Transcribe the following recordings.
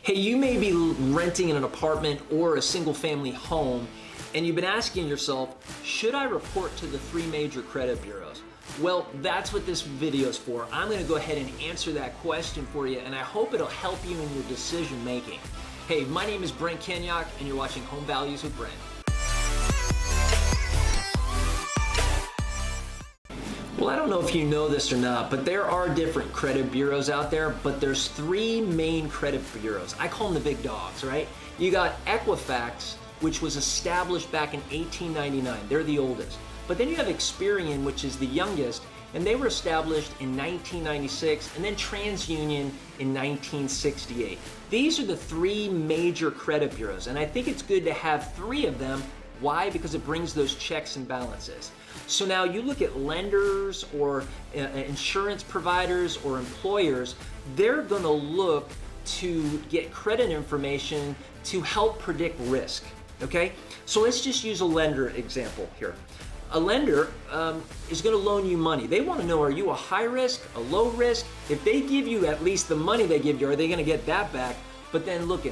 Hey, you may be renting in an apartment or a single family home, and you've been asking yourself, should I report to the 3 major credit bureaus? Well, that's what this video is for. I'm gonna go ahead and answer that question for you, and I hope it'll help you in your decision making. Hey, my name is Brent Kenyak, and you're watching Home Values with Brent. Well, I don't know if you know this or not, but there are different credit bureaus out there, but there's 3 main credit bureaus. I call them the big dogs, right? You got Equifax, which was established back in 1899. They're the oldest. But then you have Experian, which is the youngest, and they were established in 1996, and then TransUnion in 1968. These are the 3 major credit bureaus, and I think it's good to have 3 of them. Why? Because it brings those checks and balances. So now you look at lenders or insurance providers or employers, they're gonna look to get credit information to help predict risk, okay? So let's just use a lender example here. A lender is gonna loan you money. They wanna know, are you a high risk, a low risk? If they give you at least the money they give you, are they gonna get that back? But then look,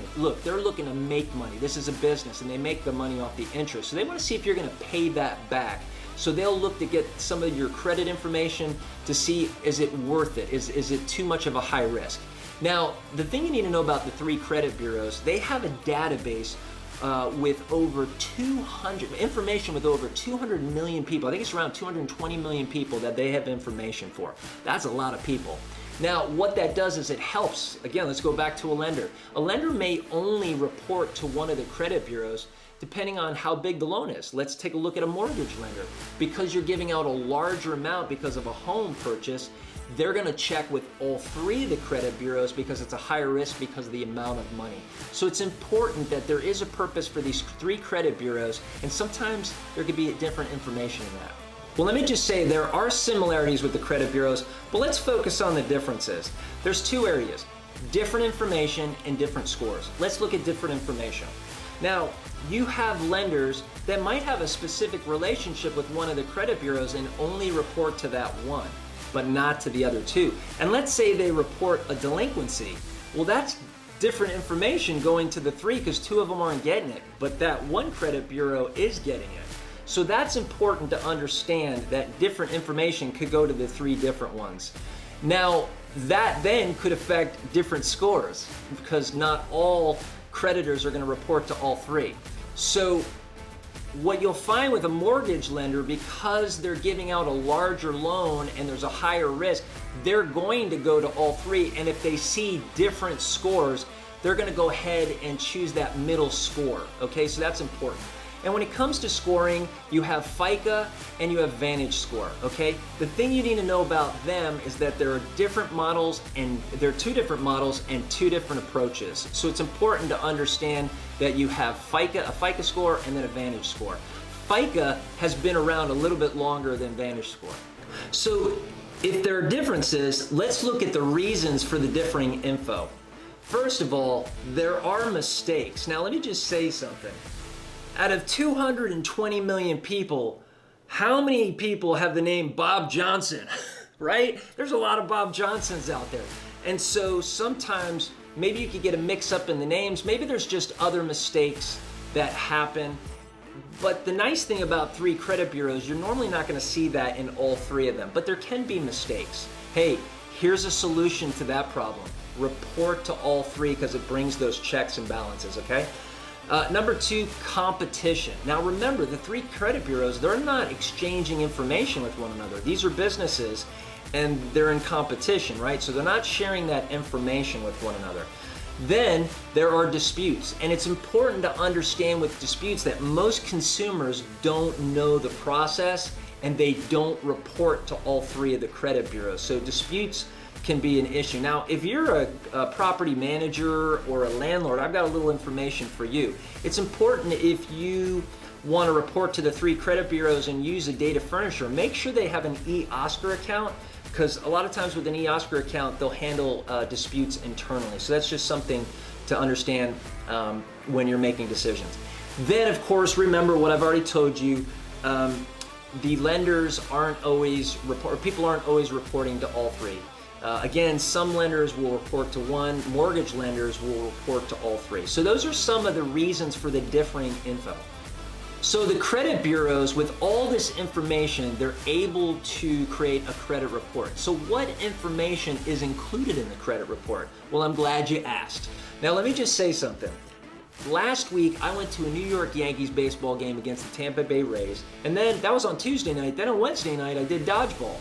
they're looking to make money. This is a business and they make the money off the interest. So they wanna see if you're gonna pay that back. So they'll look to get some of your credit information to see, is it worth it? Is it too much of a high risk? Now, the thing you need to know about the 3 credit bureaus, they have a database with over 200, information with over 200 million people. I think it's around 220 million people that they have information for. That's a lot of people. Now, what that does is it helps. Again, let's go back to a lender. A lender may only report to one of the credit bureaus depending on how big the loan is. Let's take a look at a mortgage lender. Because you're giving out a larger amount because of a home purchase, they're gonna check with all 3 of the credit bureaus because it's a higher risk because of the amount of money. So it's important that there is a purpose for these 3 credit bureaus, and sometimes there could be different information in that. Well, let me just say there are similarities with the credit bureaus, but let's focus on the differences. There's 2 areas, different information and different scores. Let's look at different information. Now, you have lenders that might have a specific relationship with one of the credit bureaus and only report to that one, but not to the other 2. And let's say they report a delinquency. Well, that's different information going to the 3 because 2 of them aren't getting it, but that one credit bureau is getting it. So that's important to understand that different information could go to the 3 different ones. Now, that then could affect different scores because not all creditors are going to report to all 3. So what you'll find with a mortgage lender, because they're giving out a larger loan and there's a higher risk, they're going to go to all 3. And if they see different scores, they're going to go ahead and choose that middle score. Okay, so that's important. And when it comes to scoring, you have FICO and you have Vantage Score, okay? The thing you need to know about them is that there are different models, and there are 2 different models and 2 different approaches. So it's important to understand that you have FICO, a FICO score, and then a Vantage Score. FICO has been around a little bit longer than Vantage Score. So if there are differences, let's look at the reasons for the differing info. First of all, there are mistakes. Now let me just say something. Out of 220 million people, how many people have the name Bob Johnson, right? There's a lot of Bob Johnsons out there. And so sometimes maybe you could get a mix up in the names. Maybe there's just other mistakes that happen. But the nice thing about 3 credit bureaus, you're normally not gonna see that in all 3 of them, but there can be mistakes. Hey, here's a solution to that problem. Report to all 3 because it brings those checks and balances, okay? Number 2, competition. Now remember, the 3 credit bureaus, they're not exchanging information with one another. These are businesses and they're in competition, right? So they're not sharing that information with one another. Then there are disputes, and it's important to understand with disputes that most consumers don't know the process and they don't report to all 3 of the credit bureaus. So disputes can be an issue. Now, if you're a property manager or a landlord, I've got a little information for you. It's important, if you want to report to the 3 credit bureaus and use a data furnisher, make sure they have an eOscar account, because a lot of times with an eOscar account, they'll handle disputes internally. So that's just something to understand when you're making decisions. Then, of course, remember what I've already told you. The lenders aren't always people aren't always reporting to all 3. Again, some lenders will report to one, mortgage lenders will report to all three. So those are some of the reasons for the differing info. So the credit bureaus, with all this information, they're able to create a credit report. So what information is included in the credit report? Well, I'm glad you asked. Now let me just say something. Last week, I went to a New York Yankees baseball game against the Tampa Bay Rays, and then that was on Tuesday night. Then on Wednesday night, I did dodgeball.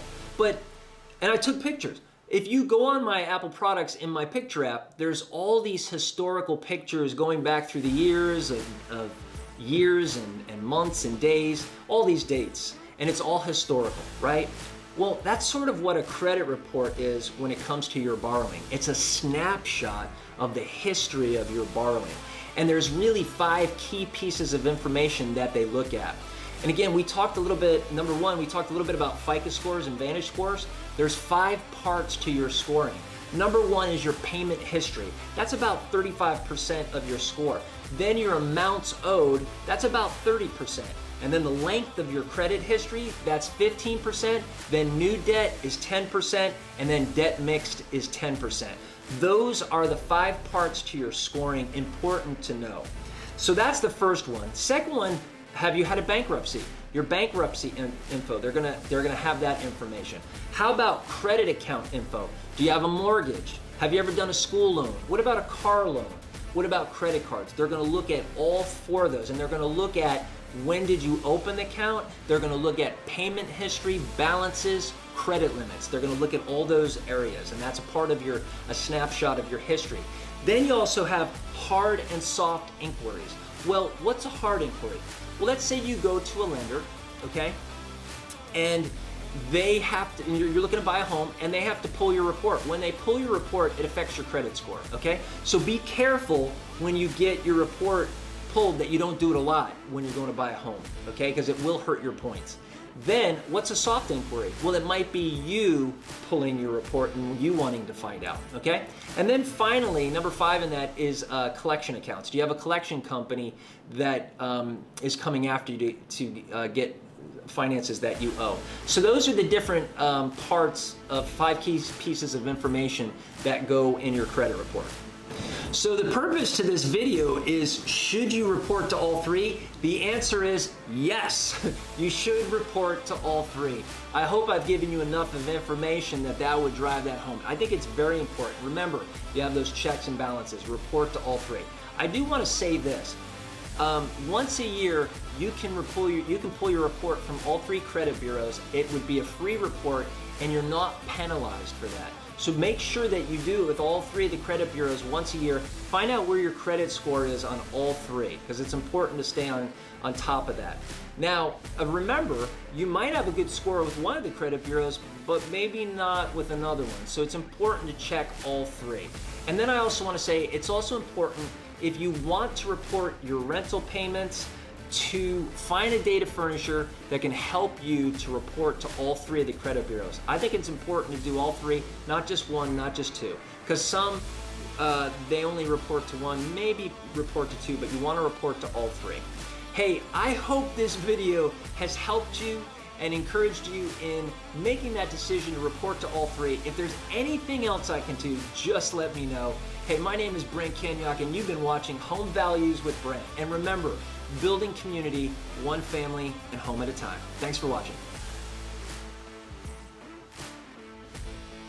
And I took pictures. If you go on my Apple products in my picture app, there's all these historical pictures going back through the years of years and months and days, all these dates, and it's all historical, right? Well, that's sort of what a credit report is when it comes to your borrowing. It's a snapshot of the history of your borrowing. And there's really 5 key pieces of information that they look at. And again, we talked a little bit, number one, we talked a little bit about FICO scores and Vantage scores. There's 5 parts to your scoring. Number one is your payment history. That's about 35% of your score. Then your amounts owed, that's about 30%. And then the length of your credit history, that's 15%. Then new debt is 10%. And then debt mixed is 10%. Those are the 5 parts to your scoring, important to know. So that's the first one. Second one, have you had a bankruptcy? Your bankruptcy info, they're gonna have that information. How about credit account info? Do you have a mortgage? Have you ever done a school loan? What about a car loan? What about credit cards? They're gonna look at all 4 of those, and they're gonna look at when did you open the account? They're gonna look at payment history, balances, credit limits. They're gonna look at all those areas, and that's a part of a snapshot of your history. Then you also have hard and soft inquiries. Well, what's a hard inquiry? Well, let's say you go to a lender, okay, and they have to, you're looking to buy a home, and they have to pull your report. When they pull your report, it affects your credit score, okay? So be careful when you get your report pulled that you don't do it a lot when you're going to buy a home, okay? Because it will hurt your points. Then, what's a soft inquiry? Well, it might be you pulling your report and you wanting to find out, okay? And then finally, number 5 in that is collection accounts. Do you have a collection company that is coming after you to get finances that you owe? So those are the different parts of 5 key pieces of information that go in your credit report. So the purpose to this video is, should you report to all 3? The answer is yes, you should report to all 3. I hope I've given you enough of information that would drive that home. I think it's very important. Remember, you have those checks and balances. Report to all 3. I do want to say this. Once a year, you can pull your report from all 3 credit bureaus. It would be a free report, and you're not penalized for that. So make sure that you do it with all 3 of the credit bureaus once a year. Find out where your credit score is on all 3, because it's important to stay on top of that. Now, remember, you might have a good score with one of the credit bureaus, but maybe not with another one. So it's important to check all 3. And then I also want to say, it's also important, if you want to report your rental payments, to find a data furnisher that can help you to report to all 3 of the credit bureaus. I think it's important to do all 3, not just 1, not just 2. Because some, they only report to 1, maybe report to 2, but you want to report to all 3. Hey, I hope this video has helped you and encouraged you in making that decision to report to all 3. If there's anything else I can do, just let me know. Hey, my name is Brent Kenyock, and you've been watching Home Values with Brent. And remember, building community, one family and home at a time. Thanks for watching.